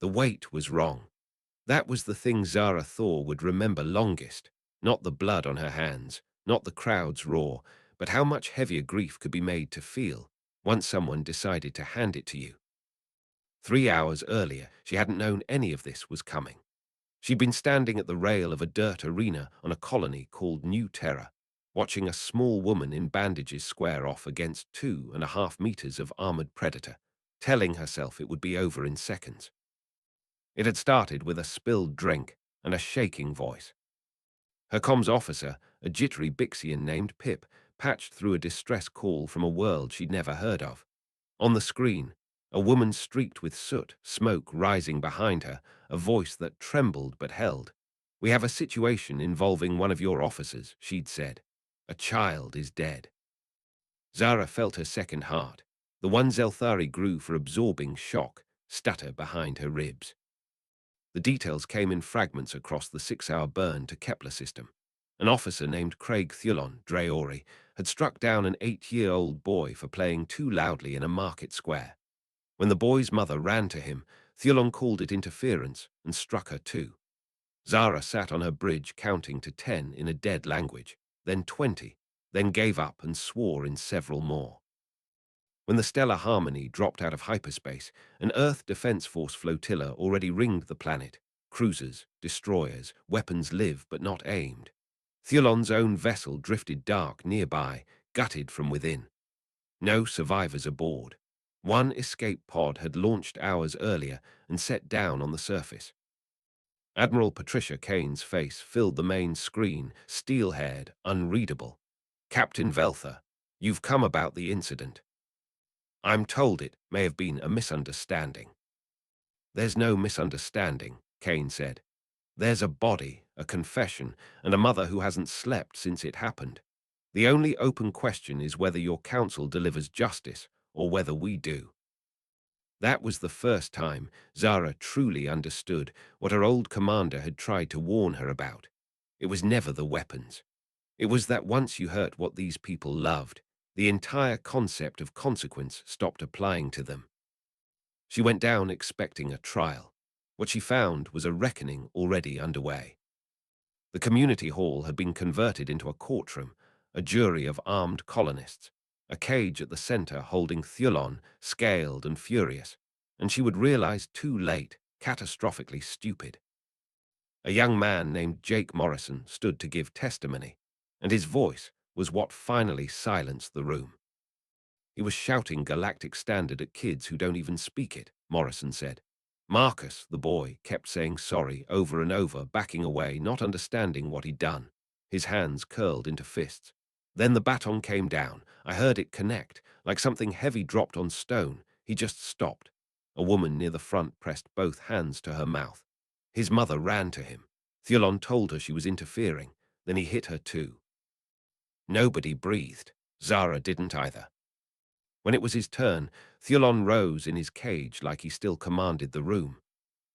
The weight was wrong. That was the thing Zara Thor would remember longest. Not the blood on her hands, not the crowd's roar, but how much heavier grief could be made to feel once someone decided to hand it to you. 3 hours earlier, she hadn't known any of this was coming. She'd been standing at the rail of a dirt arena on a colony called New Terra, watching a small woman in bandages square off against 2.5 meters of armored predator, telling herself it would be over in seconds. It had started with a spilled drink and a shaking voice. Her comms officer, a jittery Bixian named Pip, patched through a distress call from a world she'd never heard of. On the screen, a woman streaked with soot, smoke rising behind her, a voice that trembled but held. "We have a situation involving one of your officers," she'd said. "A child is dead." Zara felt her second heart. The one Zelthari grew for absorbing shock, stutter behind her ribs. The details came in fragments across the 6-hour burn to Kepler system. An officer named Craig Thulon Dreori had struck down an 8-year-old boy for playing too loudly in a market square. When the boy's mother ran to him, Thulon called it interference and struck her too. Zara sat on her bridge counting to 10 in a dead language, then 20, then gave up and swore in several more. When the stellar harmony dropped out of hyperspace, an Earth Defense Force flotilla already ringed the planet. Cruisers, destroyers, weapons live but not aimed. Thulon's own vessel drifted dark nearby, gutted from within. No survivors aboard. One escape pod had launched hours earlier and set down on the surface. Admiral Patricia Kane's face filled the main screen, steel-haired, unreadable. "Captain Velther, you've come about the incident. I'm told it may have been a misunderstanding." "There's no misunderstanding," Kane said. "There's a body, a confession, and a mother who hasn't slept since it happened. The only open question is whether your council delivers justice or whether we do." That was the first time Zara truly understood what her old commander had tried to warn her about. It was never the weapons. It was that once you hurt what these people loved, the entire concept of consequence stopped applying to them. She went down expecting a trial. What she found was a reckoning already underway. The community hall had been converted into a courtroom, a jury of armed colonists, a cage at the center holding Thulon, scaled and furious, and she would realize too late, catastrophically stupid. A young man named Jake Morrison stood to give testimony, and his voice was what finally silenced the room. "He was shouting Galactic Standard at kids who don't even speak it," Morrison said. Marcus, the boy, kept saying sorry over and over, backing away, not understanding what he'd done. His hands curled into fists. Then the baton came down. I heard it connect, like something heavy dropped on stone. He just stopped. A woman near the front pressed both hands to her mouth. His mother ran to him. Thulon told her she was interfering. Then he hit her too. Nobody breathed. Zara didn't either. When it was his turn, Thulon rose in his cage like he still commanded the room.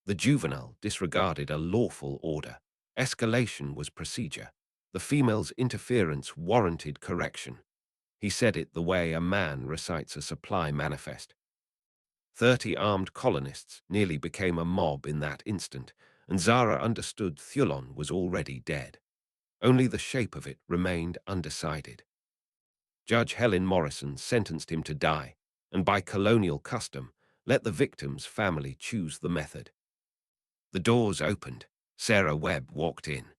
The juvenile disregarded a lawful order. Escalation was procedure. The female's interference warranted correction. He said it the way a man recites a supply manifest. 30 armed colonists nearly became a mob in that instant, and Zara understood Thulon was already dead. Only the shape of it remained undecided. Judge Helen Morrison sentenced him to die, and by colonial custom, let the victim's family choose the method. The doors opened. Sarah Webb walked in.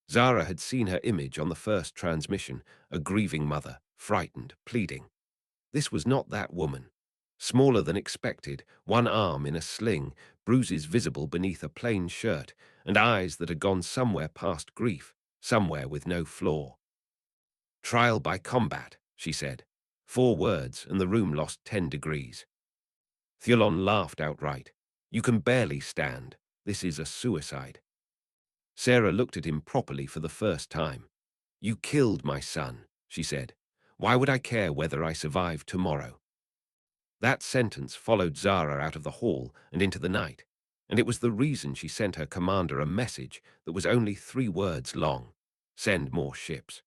Zara had seen her image on the first transmission, a grieving mother, frightened, pleading. This was not that woman. Smaller than expected, one arm in a sling, bruises visible beneath a plain shirt, and eyes that had gone somewhere past grief, somewhere with no flaw. "Trial by combat," she said. 4 words, and the room lost 10 degrees. Thulon laughed outright. "You can barely stand. This is a suicide." Sarah looked at him properly for the first time. "You killed my son," she said. "Why would I care whether I survive tomorrow?" That sentence followed Zara out of the hall and into the night, and it was the reason she sent her commander a message that was only 3 words long: "Send more ships."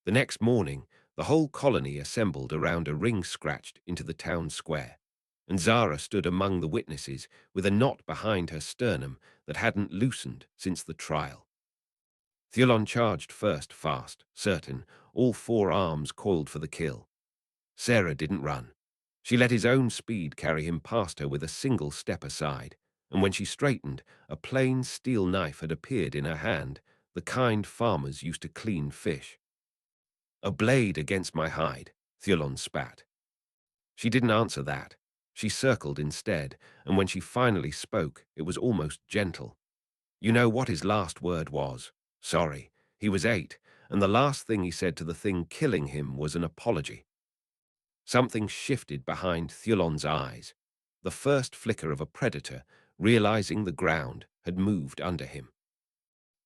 The next morning, the whole colony assembled around a ring scratched into the town square. and Zara stood among the witnesses with a knot behind her sternum that hadn't loosened since the trial. Thulon charged first, fast, certain, all four arms coiled for the kill. Sarah didn't run. She let his own speed carry him past her with a single step aside, and when she straightened, a plain steel knife had appeared in her hand, the kind farmers used to clean fish. "A blade against my hide," Thulon spat. She didn't answer that. She circled instead, and when she finally spoke, it was almost gentle. "You know what his last word was? Sorry. He was 8, and the last thing he said to the thing killing him was an apology." Something shifted behind Thulon's eyes, the first flicker of a predator realizing the ground had moved under him.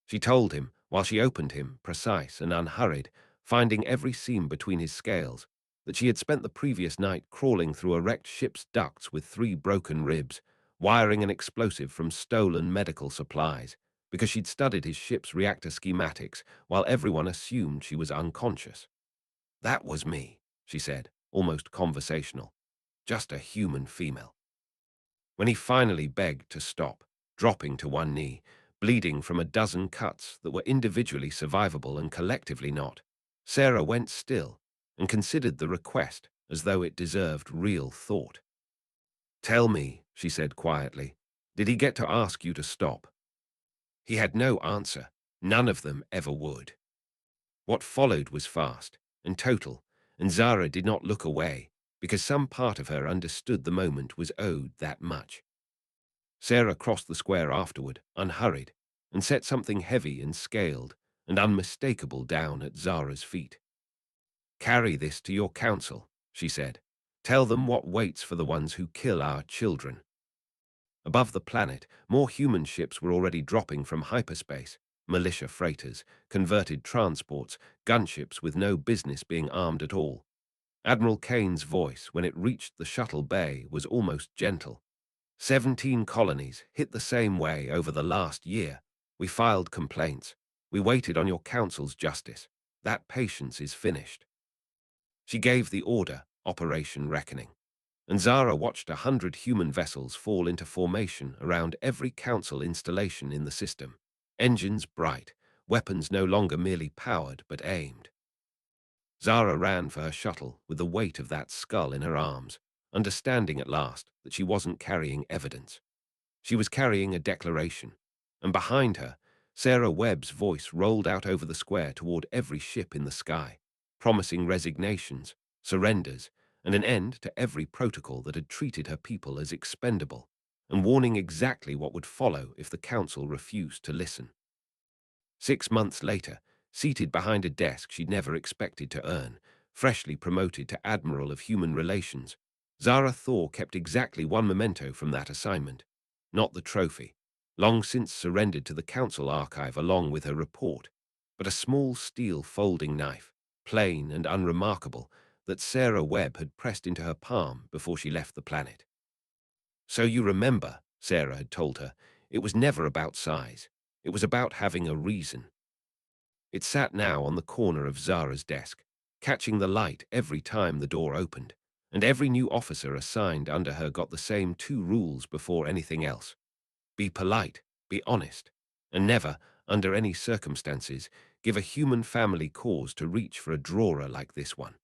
She told him, while she opened him, precise and unhurried, finding every seam between his scales, that she had spent the previous night crawling through a wrecked ship's ducts with 3 broken ribs, wiring an explosive from stolen medical supplies, because she'd studied his ship's reactor schematics while everyone assumed she was unconscious. "That was me," she said, almost conversational. "Just a human female." When he finally begged to stop, dropping to one knee, bleeding from a dozen cuts that were individually survivable and collectively not, Sarah went still and considered the request as though it deserved real thought. "Tell me," she said quietly, "did he get to ask you to stop?" He had no answer. None of them ever would. What followed was fast and total, and Zara did not look away, because some part of her understood the moment was owed that much. Sarah crossed the square afterward, unhurried, and set something heavy and scaled and unmistakable down at Zara's feet. "Carry this to your council," she said. "Tell them what waits for the ones who kill our children." Above the planet, more human ships were already dropping from hyperspace, militia freighters, converted transports, gunships with no business being armed at all. Admiral Kane's voice, when it reached the shuttle bay, was almost gentle. 17 colonies hit the same way over the last year. We filed complaints. We waited on your council's justice. That patience is finished." She gave the order, Operation Reckoning, and Zara watched 100 human vessels fall into formation around every council installation in the system. Engines bright, weapons no longer merely powered but aimed. Zara ran for her shuttle with the weight of that skull in her arms, understanding at last that she wasn't carrying evidence. She was carrying a declaration, and behind her, Sarah Webb's voice rolled out over the square toward every ship in the sky, promising resignations, surrenders, and an end to every protocol that had treated her people as expendable, and warning exactly what would follow if the council refused to listen. 6 months later, seated behind a desk she'd never expected to earn, freshly promoted to Admiral of Human Relations, Zara Thor kept exactly one memento from that assignment. Not the trophy, long since surrendered to the council archive along with her report, but a small steel folding knife, plain and unremarkable, that Sarah Webb had pressed into her palm before she left the planet. "So you remember," Sarah had told her, "it was never about size. It was about having a reason." It sat now on the corner of Zara's desk, catching the light every time the door opened, and every new officer assigned under her got the same 2 rules before anything else. Be polite, be honest, and never, under any circumstances, give a human family cause to reach for a drawer like this one.